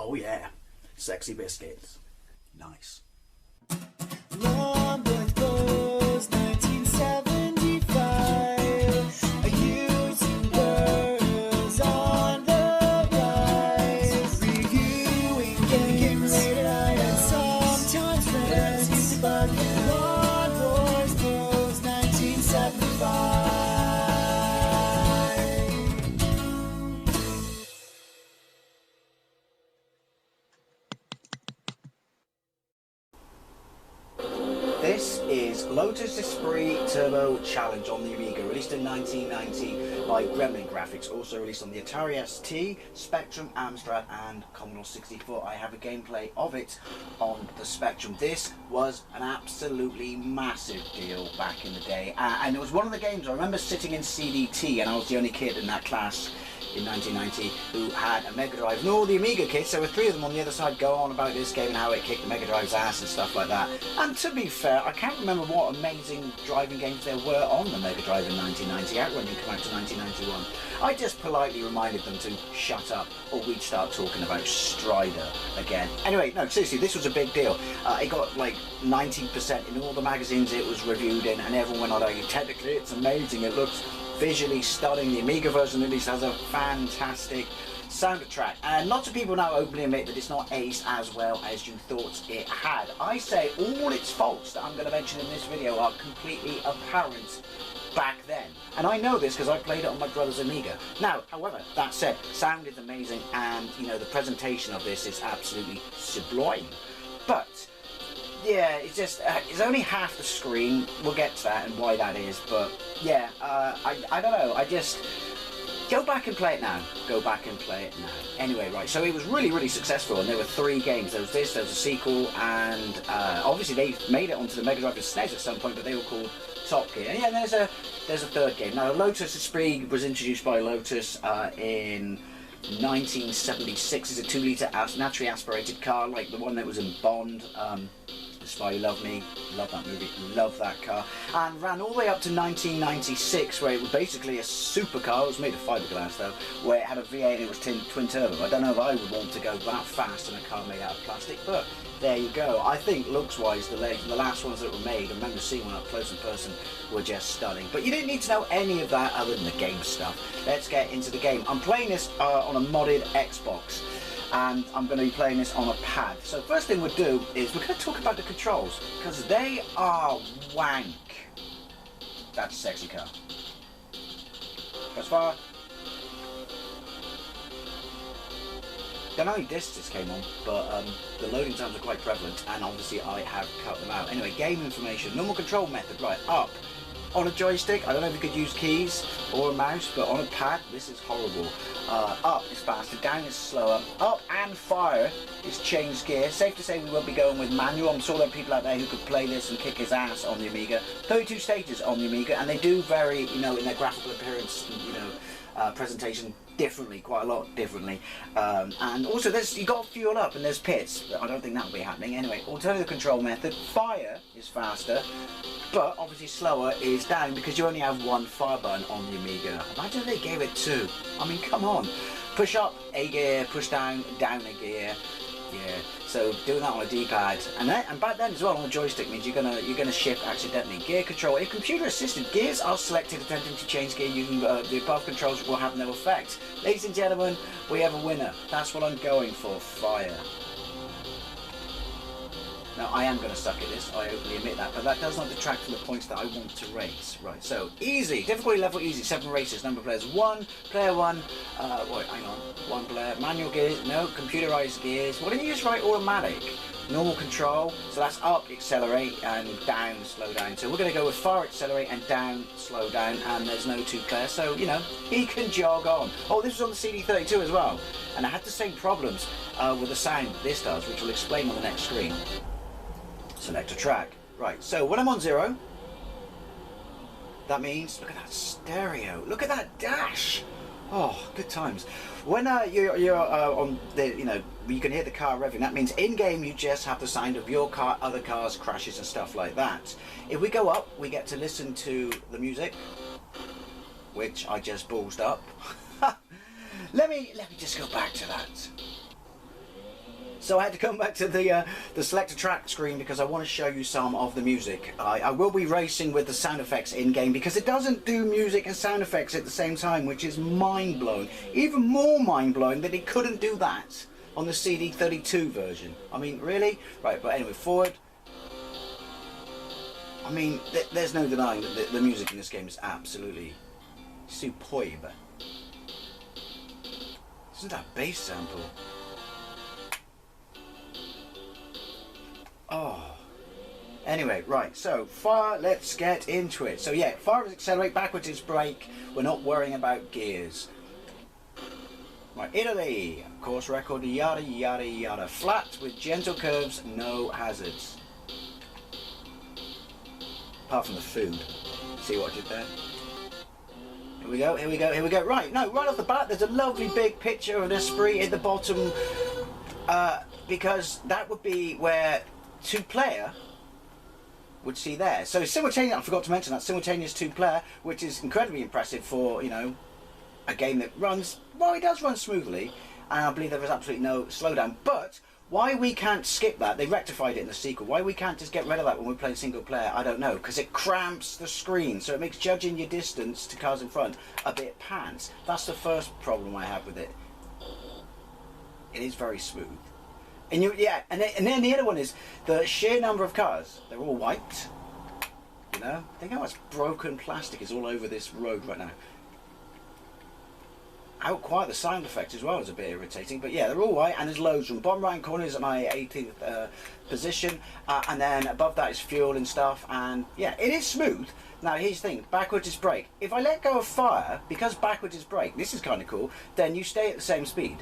Oh yeah, sexy biscuits. Nice. Long boys blues, 1975. Using girls on the rise. Reviewing games late at night and sometimes friends used to bug. Long boys blues, 1975. This is Lotus Esprit Turbo Challenge on the Amiga, released in 1990 by Gremlin Graphics, also released on the Atari ST, Spectrum, Amstrad and Commodore 64. I have a gameplay of it on the Spectrum. This was an absolutely massive deal back in the day, and it was one of the games I remember sitting in CDT, and I was the only kid in that class in 1990 who had a Mega Drive. And all the Amiga kids, there were 3 of them on the other side, go on about this game and how it kicked the Mega Drive's ass and stuff like that. And to be fair, I can't remember what amazing driving games there were on the Mega Drive in 1990, out when you come out to 1991. I just politely reminded them to shut up or we'd start talking about Strider again. Anyway, no, seriously, this was a big deal. It got like 90% in all the magazines it was reviewed in, and everyone would argue, technically it's amazing, it looks visually stunning. The Amiga version at least has a fantastic soundtrack, and lots of people now openly admit that it's not aged as well as you thought it had. I say all its faults that I'm going to mention in this video are completely apparent back then, and I know this because I played it on my brother's Amiga. Now, however, that said, sound is amazing, and you know, the presentation of this is absolutely sublime. But yeah, it's just, it's only half the screen. We'll get to that and why that is, but yeah, I don't know, I just, go back and play it now. Go back and play it now. Anyway, right, so it was really, really successful, and there were 3 games. There was this, there was a sequel, and obviously they made it onto the Mega Drive and SNES at some point, but they were called Top Gear. And yeah, there's a 3rd game. Now, Lotus Esprit was introduced by Lotus in 1976. It's a 2-litre naturally aspirated car, like the one that was in Bond. Spy Who Loved Me, love that movie, love that car, and ran all the way up to 1996, where it was basically a supercar. It was made of fiberglass though, where it had a V8 and it was twin turbo. I don't know if I would want to go that fast in a car made out of plastic, but there you go. I think looks wise, the last ones that were made, I remember seeing one up close in person, were just stunning. But you didn't need to know any of that other than the game stuff. Let's get into the game. I'm playing this on a modded Xbox, and I'm going to be playing this on a pad. So first thing we'll do is we're going to talk about the controls, because they are wank. That's a sexy car. Press fire. Don't know how many discs this came on, but the loading times are quite prevalent, and obviously I have cut them out. Anyway, game information. Normal control method, right, up. On a joystick, I don't know if you could use keys or a mouse, but on a pad, this is horrible. Up is faster, down is slower. Up and fire is change gear. Safe to say we won't be going with manual. I'm sure there are people out there who could play this and kick his ass on the Amiga. 32 stages on the Amiga, and they do vary, you know, in their graphical appearance, you know, presentation differently, quite a lot differently. And also you got to fuel up, and there's pits. I don't think that'll be happening. Anyway, alternative control method, fire is faster, but obviously slower is down, because you only have 1 fire button on the Amiga. Imagine if they gave it 2. I mean, come on. Push up, A gear, push down, down a gear. Yeah, so doing that on a D-pad, and back then as well on the joystick means you're gonna shift accidentally. Gear control. If computer assisted gears are selected attempting to change gear using the above controls will have no effect. Ladies and gentlemen, we have a winner. That's what I'm going for. Fire. Now, I am going to suck at this, I openly admit that, but that does not detract from the points that I want to raise. Right, so, easy, difficulty level easy, 7 races, number of players 1, player 1, wait, hang on, 1 player, manual gears, no, computerized gears, what did you use right, automatic? Normal control, so that's up, accelerate, and down, slow down. So we're going to go with fire, accelerate, and down, slow down, and there's no 2 player, so, you know, he can jog on. Oh, this was on the CD32 as well, and I had the same problems with the sound this does, which we'll explain on the next screen. Select a track. Right, so when I'm on 0, that means, look at that stereo, look at that dash. Oh, good times. When you're on the, you know, you can hear the car revving, that means in-game you just have the sound of your car, other cars, crashes and stuff like that. If we go up, we get to listen to the music, which I just ballsed up. let me just go back to that. So I had to come back to the select a track screen because I want to show you some of the music. I will be racing with the sound effects in-game because it doesn't do music and sound effects at the same time, which is mind-blowing. Even more mind-blowing that it couldn't do that on the CD32 version. I mean, really? Right, but anyway, forward. I mean, there's no denying that the music in this game is absolutely superb. Isn't that bass sample? Oh. Anyway, right, so fire, let's get into it. So yeah, fire is accelerate, backwards is brake. We're not worrying about gears. Right, Italy, course record, yada yada yada. Flat with gentle curves, no hazards. Apart from the food. See what I did there? Here we go, here we go, here we go. Right, no, right off the bat, there's a lovely big picture of an Esprit at the bottom, because that would be where two-player would see there. So simultaneous, I forgot to mention that, simultaneous two-player, which is incredibly impressive for, you know, a game that runs, well, it does run smoothly, and I believe there is absolutely no slowdown. But why we can't skip that, they rectified it in the sequel, why we can't just get rid of that when we're playing single player, I don't know, because it cramps the screen, so it makes judging your distance to cars in front a bit pants. That's the first problem I have with it. It is very smooth. And yeah, and then the other one is the sheer number of cars. They're all white. You know, think how much broken plastic is all over this road right now. How quiet the sound effect as well is a bit irritating. But yeah, they're all white, and there's loads from bottom right hand corner is at my 18th position, and then above that is fuel and stuff. And yeah, it is smooth. Now here's the thing: backwards is brake. If I let go of fire, because backwards is brake, this is kind of cool. Then you stay at the same speed.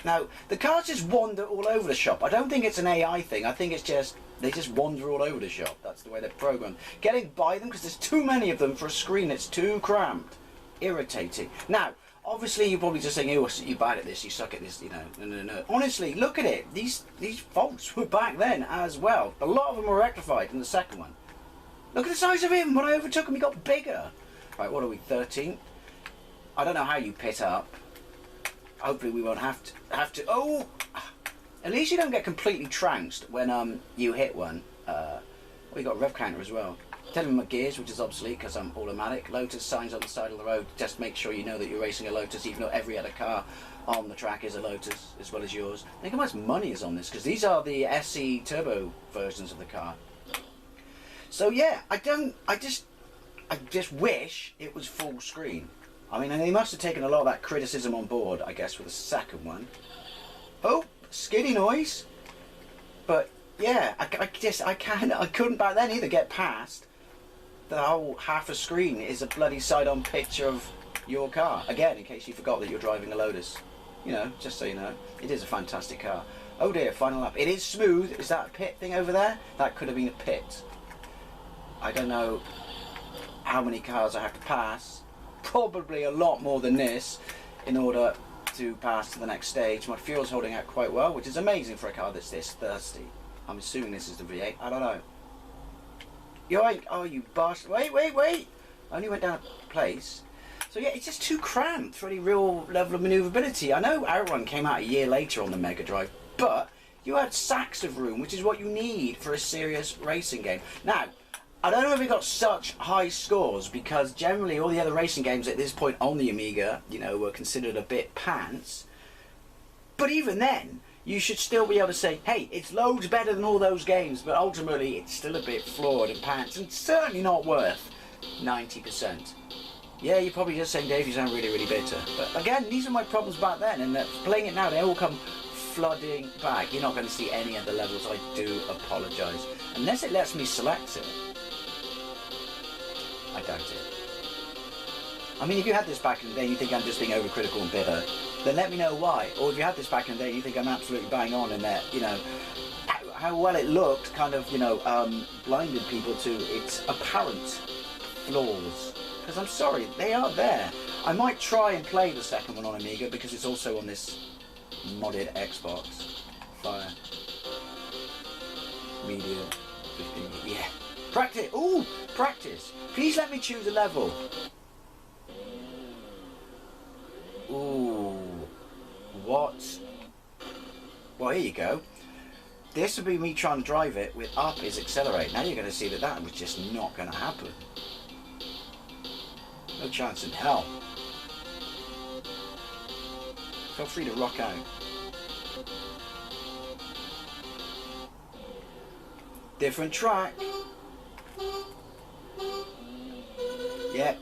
Now, the cars just wander all over the shop. I don't think it's an AI thing. I think it's just, they just wander all over the shop. That's the way they're programmed. Getting by them, because there's too many of them for a screen that's too cramped. Irritating. Now, obviously you're probably just saying, oh, you're bad at this, you suck at this, you know. No. Honestly, look at it. These faults were back then as well. A lot of them were rectified in the second one. Look at the size of him. When I overtook him, he got bigger. Right, what are we, 13th? I don't know how you pit up. Hopefully we won't have to. Oh, at least you don't get completely trounced when you hit one. We got a rev counter as well. Telling me my gears, which is obsolete because I'm automatic. Lotus signs on the side of the road. Just make sure you know that you're racing a Lotus, even though every other car on the track is a Lotus as well as yours. Think how much money is on this, because these are the SE Turbo versions of the car. So yeah, I just wish it was full screen. I mean, and they must have taken a lot of that criticism on board, I guess, with the second one. Oh, skiddy noise. But yeah, I couldn't back then either get past the whole half a screen is a bloody side-on picture of your car. Again, in case you forgot that you're driving a Lotus. You know, just so you know, it is a fantastic car. Oh dear, final lap. It is smooth. Is that a pit thing over there? That could have been a pit. I don't know how many cars I have to pass. Probably a lot more than this in order to pass to the next stage. My fuel's holding out quite well, which is amazing for a car that's this thirsty. I'm assuming this is the V8. I don't know. Yoink! Oh, you bastard! Wait! I only went down a place. So yeah, it's just too cramped for any real level of manoeuvrability. I know Outrun came out a year later on the Mega Drive, but you had sacks of room, which is what you need for a serious racing game. Now, I don't know if it got such high scores because generally all the other racing games at this point on the Amiga, you know, were considered a bit pants. But even then, you should still be able to say, hey, it's loads better than all those games, but ultimately it's still a bit flawed and pants, and certainly not worth 90%. Yeah, you're probably just saying, Dave, you sound really, really bitter. But again, these are my problems back then, and playing it now, they all come flooding back. You're not going to see any of the levels. I do apologise. Unless it lets me select it. I doubt it. I mean, if you had this back in the day and you think I'm just being overcritical and bitter, then let me know why. Or if you had this back in the day and you think I'm absolutely bang on in that, you know, how well it looked kind of, you know, blinded people to its apparent flaws. Because I'm sorry, they are there. I might try and play the second one on Amiga because it's also on this modded Xbox. Fire. Media. 15. Yeah. Practice. Ooh, practice. Please let me choose a level. Ooh. What Well, here you go. This would be me trying to drive it with up is accelerate. Now you're going to see that that was just not going to happen. No chance in hell. Feel free to rock out. Different track. Yeah.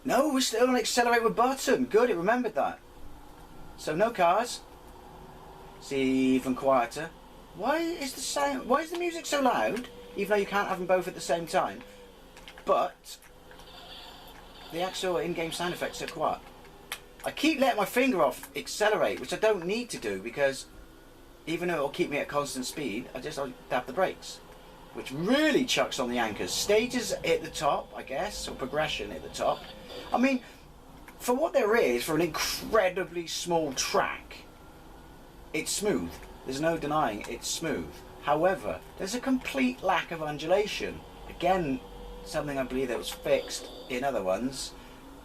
No, we're still on accelerate with button. Good, it remembered that. So no cars. See, even quieter. Why is the music so loud? Even though you can't have them both at the same time. But the actual in-game sound effects are quiet. I keep letting my finger off accelerate, which I don't need to do because even though it'll keep me at constant speed, I dab the brakes, which really chucks on the anchors. Stages at the top, I guess, or progression at the top. I mean, for what there is, for an incredibly small track, it's smooth. There's no denying it's smooth. However, there's a complete lack of undulation. Again, something I believe that was fixed in other ones.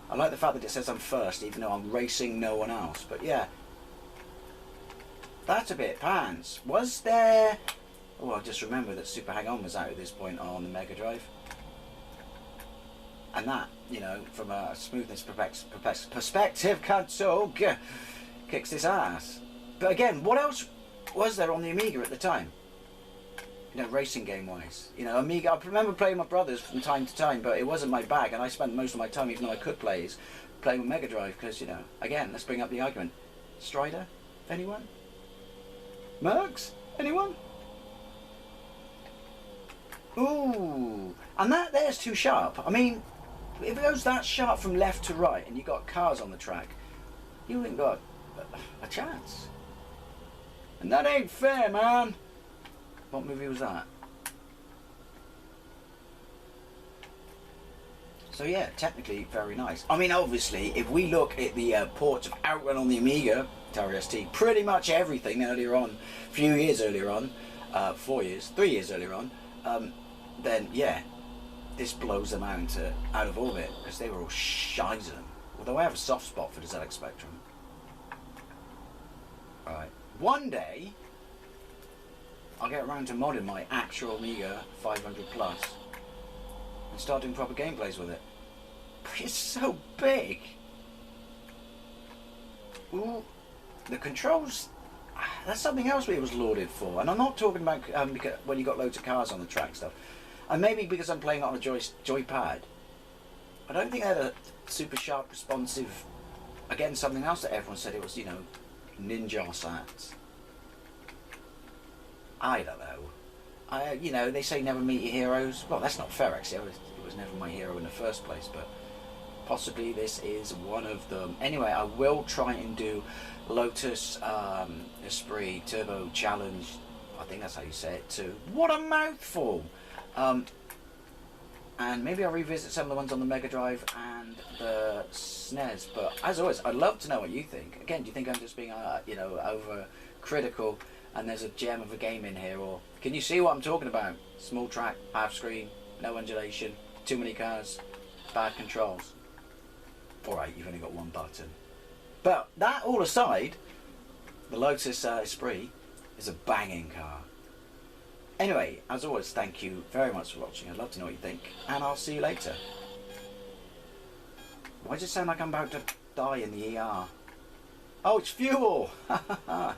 I like the fact that it says I'm first, even though I'm racing no one else. But yeah, that's a bit pants. Was there... Oh, I just remember that Super Hang On was out at this point on the Mega Drive. And that, you know, from a smoothness perspective, kicks this ass. But again, what else was there on the Amiga at the time? You know, racing game wise. You know, Amiga, I remember playing with my brothers from time to time, but it wasn't my bag, and I spent most of my time, even though I could play, is playing with Mega Drive, because, you know, again, let's bring up the argument. Strider? Anyone? Mercs? Anyone? Ooh, and there's too sharp. I mean, if it goes that sharp from left to right, and you got cars on the track, you ain't got a chance. And that ain't fair, man. What movie was that? So yeah, technically very nice. I mean, obviously, if we look at the ports of Outrun on the Amiga, Atari ST, pretty much everything earlier on, a few years earlier on, 3 years earlier on, then yeah, this blows them out of orbit, because they were all shizen. Although I have a soft spot for the ZX Spectrum. Alright, one day, I'll get around to modding my actual Amiga 500 Plus and start doing proper gameplays with it. But it's so big. Ooh, the controls, that's something else we was lauded for. And I'm not talking about because when you got loads of cars on the track stuff. And maybe because I'm playing it on a joypad. I don't think they had a super sharp responsive, again, something else that everyone said it was, you know, ninja sats. I don't know. You know, they say never meet your heroes. Well, that's not fair, actually. It was never my hero in the first place, but possibly this is one of them. Anyway, I will try and do Lotus Esprit Turbo Challenge. I think that's how you say it too. What a mouthful! And maybe I'll revisit some of the ones on the Mega Drive and the SNES. But as always, I'd love to know what you think. Again, do you think I'm just being, you know, over critical? And there's a gem of a game in here, or can you see what I'm talking about? Small track, half screen, no undulation, too many cars, bad controls. Alright, you've only got one button. But that all aside, the Lotus Esprit is a banging car. Anyway, as always, thank you very much for watching. I'd love to know what you think, and I'll see you later. Why does it sound like I'm about to die in the ER? Oh, it's fuel! Ha ha ha!